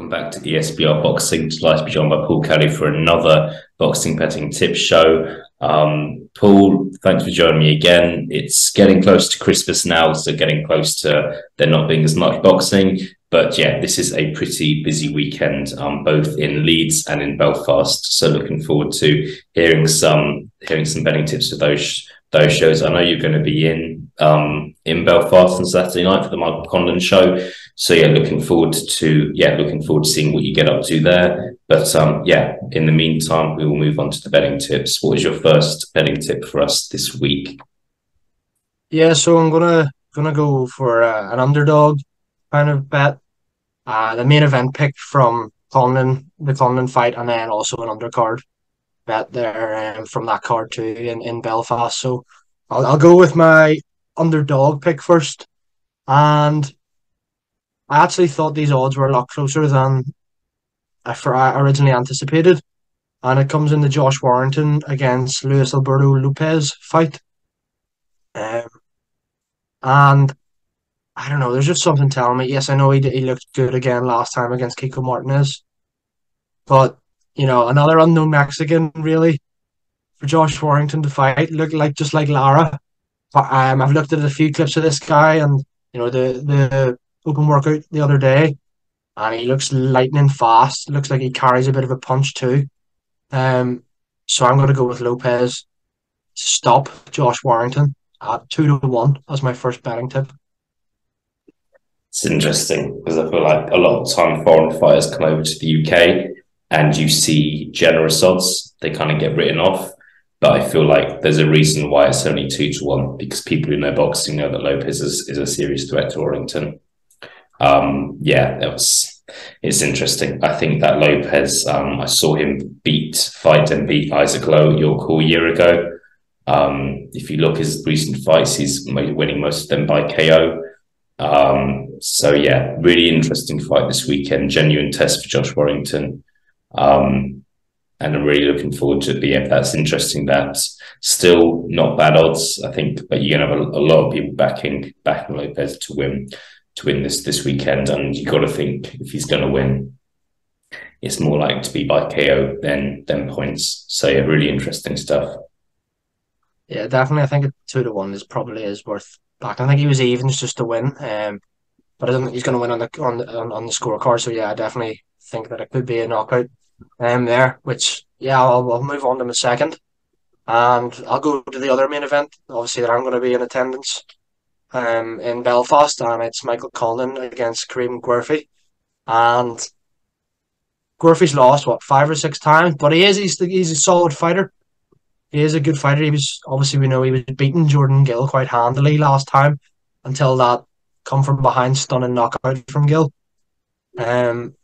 Welcome back to ESBR Boxing. Delighted to be joined by Paul Kelly for another boxing betting tip show. Paul, thanks for joining me again. It's getting close to Christmas now, so getting close to there not being as much boxing. But yeah, this is a pretty busy weekend, both in Leeds and in Belfast. So looking forward to hearing some betting tips for those shows. I know you're going to be in Belfast on Saturday night for the Michael Conlon show. So yeah, looking forward to seeing what you get up to there. But in the meantime, we will move on to the betting tips. What is your first betting tip for us this week? Yeah, so I'm gonna go for an underdog kind of bet. The main event pick from Conlon, the Conlon fight, and then also an undercard bet there from that card too in Belfast. So I'll go with my underdog pick first, and I actually thought these odds were a lot closer than I originally anticipated. And it comes in the Josh Warrington against Luis Alberto Lopez fight. Um, and I don't know, there's just something telling me. Yes, I know he looked good again last time against Kiko Martinez. But, another unknown Mexican, really, for Josh Warrington to fight. Looked like just like Lara. But, I've looked at a few clips of this guy and, the open workout the other day. And he looks lightning fast. Looks like he carries a bit of a punch too. So I'm going to go with Lopez to stop Josh Warrington at 2-1 as my first betting tip. It's interesting because I feel like a lot of the time foreign fighters come over to the UK and you see generous odds, they kind of get written off. But I feel like there's a reason why it's only 2-1 because people who know boxing know that Lopez is a serious threat to Warrington. It's interesting. I think that Lopez, I saw him beat Isaac Lowe at York Hall a year ago. If you look at his recent fights, he's winning most of them by KO. Really interesting fight this weekend. Genuine test for Josh Warrington. And I'm really looking forward to it. But yeah, that's interesting. That's still not bad odds, I think. But you're gonna have a lot of people backing Lopez to win this weekend, and you got to think if he's going to win, it's more likely to be by KO than points. So yeah, really interesting stuff. Yeah, definitely. I think 2-1 is worth backing. I think he was evens just to win, but I don't think he's going to win on the scorecard. So yeah, I definitely think that it could be a knockout there. Which I'll move on to my second, and I'll go to the other main event. Obviously, that I'm going to be in attendance. In Belfast, and it's Michael Conlon against Kareem Guerfi. And Guerfi's lost 5 or 6 times, but he's a solid fighter. He is a good fighter. We know he was beating Jordan Gill quite handily last time until that come from behind stunning knockout from Gill. And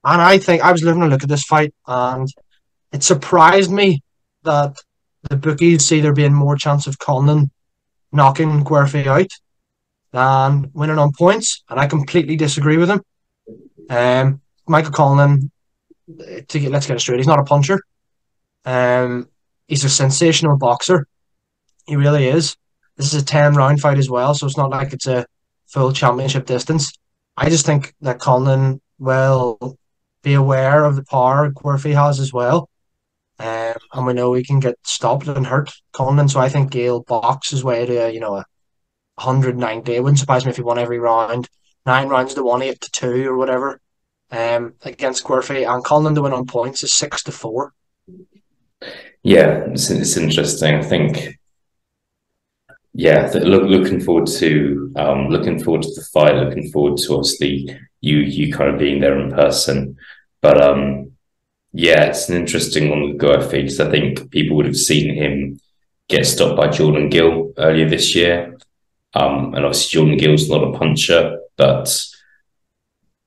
I think I was having a look at this fight, and it surprised me that the bookies see there being more chance of Conlon knocking Guerfi out than winning on points, and I completely disagree with him. Michael Conlon, let's get it straight, he's not a puncher. He's a sensational boxer. He really is. This is a 10-round fight as well, so it's not like it's a full championship distance. I just think that Conlon will be aware of the power Guerfi has as well. And we know he can get stopped and hurt Conlon, so I think Gale box his way to a 190. It wouldn't surprise me if he won every round, 9 rounds to 1, 8-2 or whatever. Against Guerfi, and Conlon to win on points is 6-4. Yeah, it's interesting. I think looking forward to the fight. Looking forward to obviously you kind of being there in person, but it's an interesting one with Guerfi because I think people would have seen him get stopped by Jordan Gill earlier this year. And obviously Jordan Gill's not a puncher, but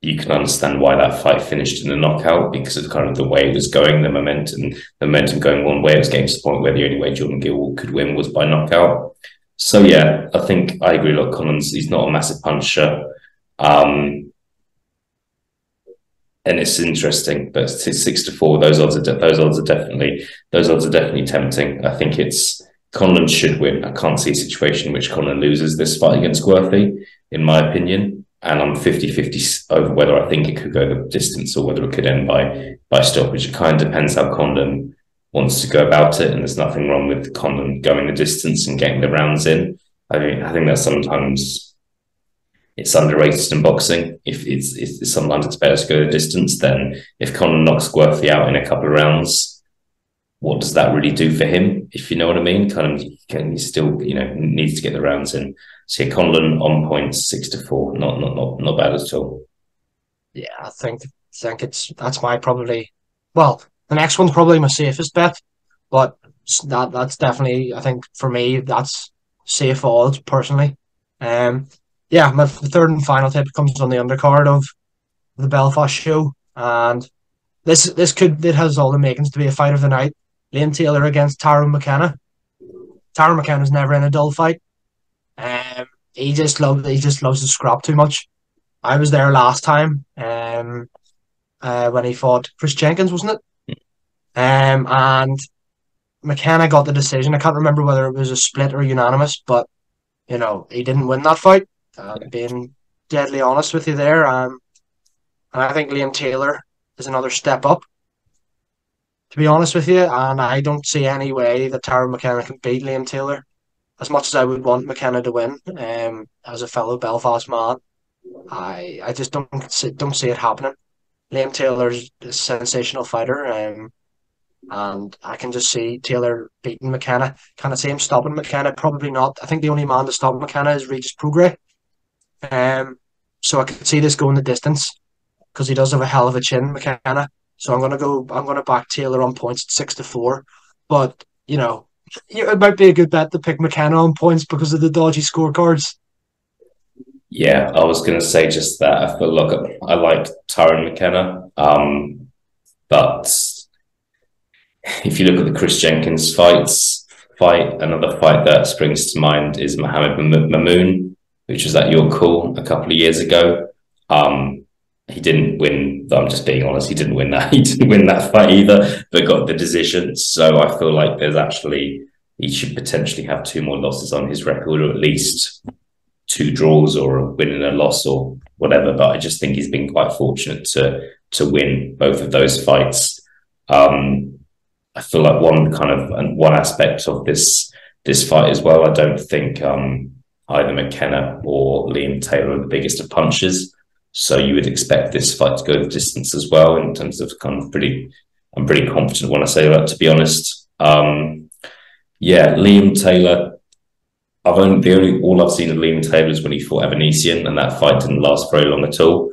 you can understand why that fight finished in a knockout because of kind of the way it was going, the momentum going one way. It was getting to the point where the only way Jordan Gill could win was by knockout. So yeah, I think I agree. Look, Collins, he's not a massive puncher. And it's interesting, but it's 6-4. Those odds are definitely tempting. I think Conlon should win. I can't see a situation in which Conlon loses this fight against Guerfi, in my opinion. and I'm 50-50 over whether I think it could go the distance or whether it could end by stoppage. It kind of depends how Condon wants to go about it, and there's nothing wrong with Condon going the distance and getting the rounds in. I think that sometimes it's underrated in boxing. If it's sometimes it's better to go the distance. Then if Condon knocks Guerfi out in a couple of rounds, what does that really do for him? If you know what I mean, kind of he still needs to get the rounds in. So yeah, Conlon on points 6-4, not bad at all. Yeah, I think that's my probably. Well, the next one's probably my safest bet, but that's definitely, I think for me that's safe odds personally. Yeah, my third and final tip comes on the undercard of the Belfast show, and it has all the makings to be a fight of the night. Liam Taylor against Tyrone McKenna. Tyrone McKenna's never in a dull fight. He just loves to scrap too much. I was there last time when he fought Chris Jenkins, wasn't it? And McKenna got the decision. I can't remember whether it was a split or unanimous, but he didn't win that fight. Being deadly honest with you there, and I think Liam Taylor is another step up, to be honest with you, and I don't see any way that Tyrone McKenna can beat Liam Taylor. As much as I would want McKenna to win, as a fellow Belfast man, I just don't see it happening. Liam Taylor's a sensational fighter, and I can just see Taylor beating McKenna. Can I see him stopping McKenna? Probably not. I think the only man to stop McKenna is Regis Prograis. So I could see this going the distance because he does have a hell of a chin, McKenna. So I'm gonna back Taylor on points at 6-4, but it might be a good bet to pick McKenna on points because of the dodgy scorecards. Yeah, I was going to say just that. I feel like I like Tyrone McKenna, but if you look at the Chris Jenkins fight, another fight that springs to mind is Mohammed Mamoun, which was at York Hall a couple of years ago. He didn't win. I'm just being honest. He didn't win that. He didn't win that fight either, but got the decision. So I feel like he should potentially have 2 more losses on his record, or at least 2 draws or a win and a loss or whatever. But I just think he's been quite fortunate to win both of those fights. I feel like one aspect of this fight as well. I don't think either McKenna or Liam Taylor are the biggest of punchers. So you would expect this fight to go the distance as well in terms of I'm pretty confident when I say that, to be honest. Yeah, Liam Taylor, all I've seen of Liam Taylor is when he fought Evanesian, and that fight didn't last very long at all.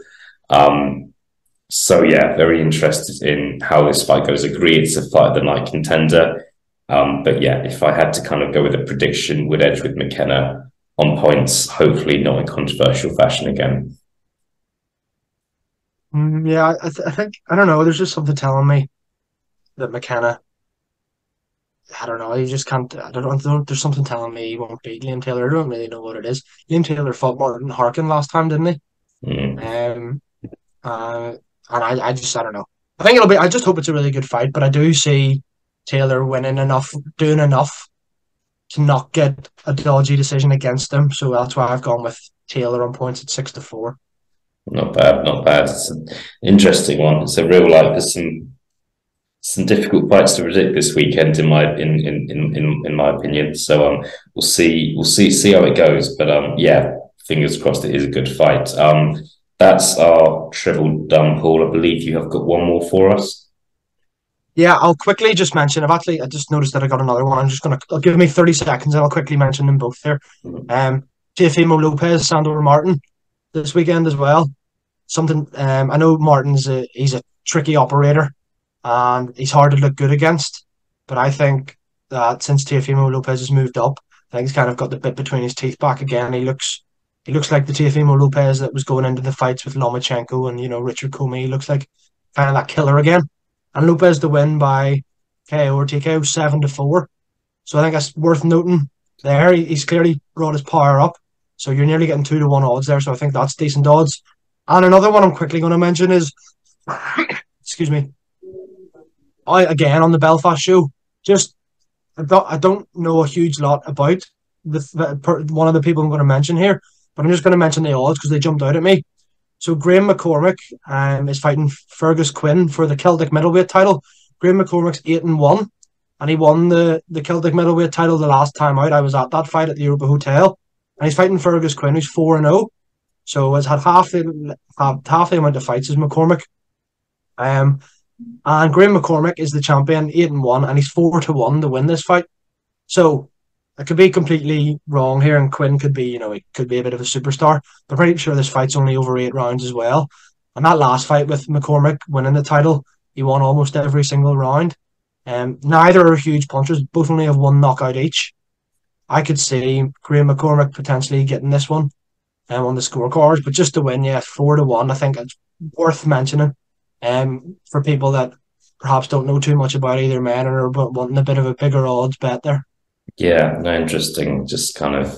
So yeah, very interested in how this fight goes. Agree, it's a fight of the night contender. But yeah, if I had to kind of go with a prediction, would edge with McKenna on points, hopefully not in controversial fashion again. Yeah, I think, I don't know. There's just something telling me that McKenna. I don't know. You just can't. I don't know. There's something telling me he won't beat Liam Taylor. I don't really know what it is. Liam Taylor fought Martin Harkin last time, didn't he? Mm. And I don't know. I think it'll be. I just hope it's a really good fight. But I do see Taylor winning enough, doing enough to not get a dodgy decision against him. So that's why I've gone with Taylor on points at 6-4. Not bad, not bad. It's an interesting one. It's a real life. There's some difficult fights to predict this weekend, in my opinion. So we'll see how it goes. But yeah, fingers crossed it is a good fight. That's our Treble done, Paul. I believe you have got one more for us. Yeah, I'll quickly just mention. I just noticed that I got another one. I'll give me 30 seconds and I'll quickly mention them both there. Teofimo Lopez, Sandor Martin this weekend as well. Something I know Martin's he's a tricky operator and he's hard to look good against, but I think that since Teofimo Lopez has moved up, I think he's kind of got the bit between his teeth back again. He looks like the Teofimo Lopez that was going into the fights with Lomachenko and Richard Comey. He looks like kind of that killer again. And Lopez to win by KO or TKO 7-4. So I think that's worth noting there. He's clearly brought his power up. So you're nearly getting 2-1 odds there. So I think that's decent odds. And another one I'm quickly going to mention is, excuse me, again on the Belfast show. Just I don't know a huge lot about one of the people I'm going to mention here, but I'm just going to mention the odds because they jumped out at me. So Graham McCormick is fighting Fergus Quinn for the Celtic middleweight title. Graham McCormick's 8-1, and he won the Celtic middleweight title the last time out. I was at that fight at the Europa Hotel, and he's fighting Fergus Quinn, who's 4-0. So has had half the amount of fights as McCormick. And Graham McCormick is the champion, 8-1, and he's 4-1 to win this fight. So I could be completely wrong here, and Quinn could be, he could be a bit of a superstar. But I'm pretty sure this fight's only over 8 rounds as well. And that last fight with McCormick winning the title, he won almost every single round. Neither are huge punchers, both only have 1 knockout each. I could see Graham McCormick potentially getting this one on the scorecards, but just to win, 4-1, I think it's worth mentioning for people that perhaps don't know too much about either men and are wanting a bit of a bigger odds bet there. Yeah, no, interesting. Just kind of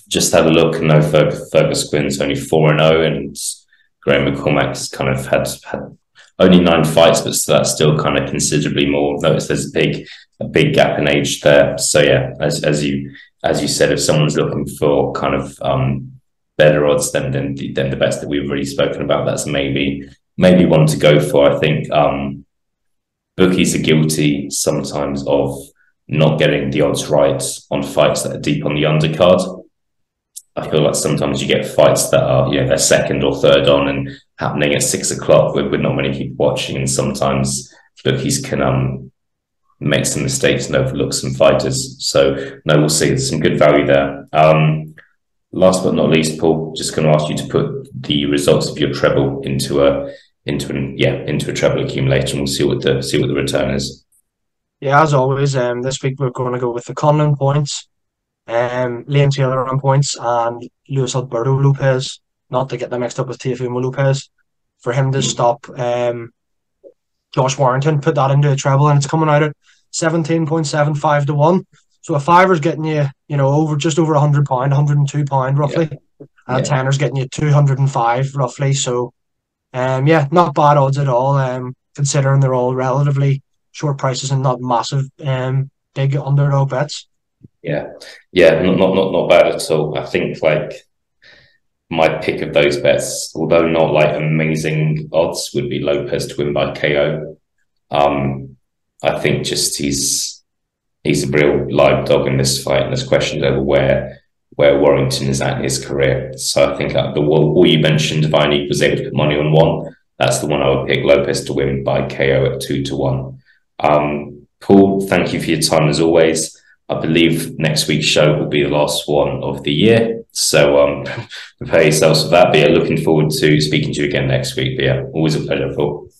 just had a look and know Fergus Quinn's only 4-0, and Graham McCormack's kind of had only 9 fights, but that's still kind of considerably more. Notice there's a big gap in age there. So yeah, as you said, if someone's looking for kind of better odds than the bets that we've already spoken about, that's maybe one to go for. I think bookies are guilty sometimes of not getting the odds right on fights that are deep on the undercard. I feel like sometimes you get fights that are, they're second or third on and happening at 6 o'clock with not many people watching, and sometimes bookies can make some mistakes and overlook some fighters. So no, we'll see. There's some good value there. Last but not least, Paul, just going to ask you to put the results of your treble into a treble accumulator, and we'll see what the return is. Yeah, as always, this week we're going to go with the Conlon points, Liam Taylor on points, and Luis Alberto Lopez, not to get them mixed up with Teofimo Lopez, for him to stop Josh Warrington, put that into a treble, and it's coming out at 17.75 to 1. So a fiver's getting you, just over £100, £102 roughly, and a tenner's getting you 205 roughly. So, not bad odds at all, considering they're all relatively short prices and not massive, big underdog bets. Yeah, not bad at all. I think like my pick of those bets, although not like amazing odds, would be Lopez to win by KO. I think just he's a real live dog in this fight, and there's questions over where Warrington is at in his career. So I think the all you mentioned, if I was able to put money on one, that's the one I would pick, Lopez to win by KO at 2-1. Paul, thank you for your time as always. I believe next week's show will be the last one of the year. So prepare yourselves for that. But looking forward to speaking to you again next week. But always a pleasure, Paul.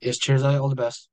Yes, cheers, all the best.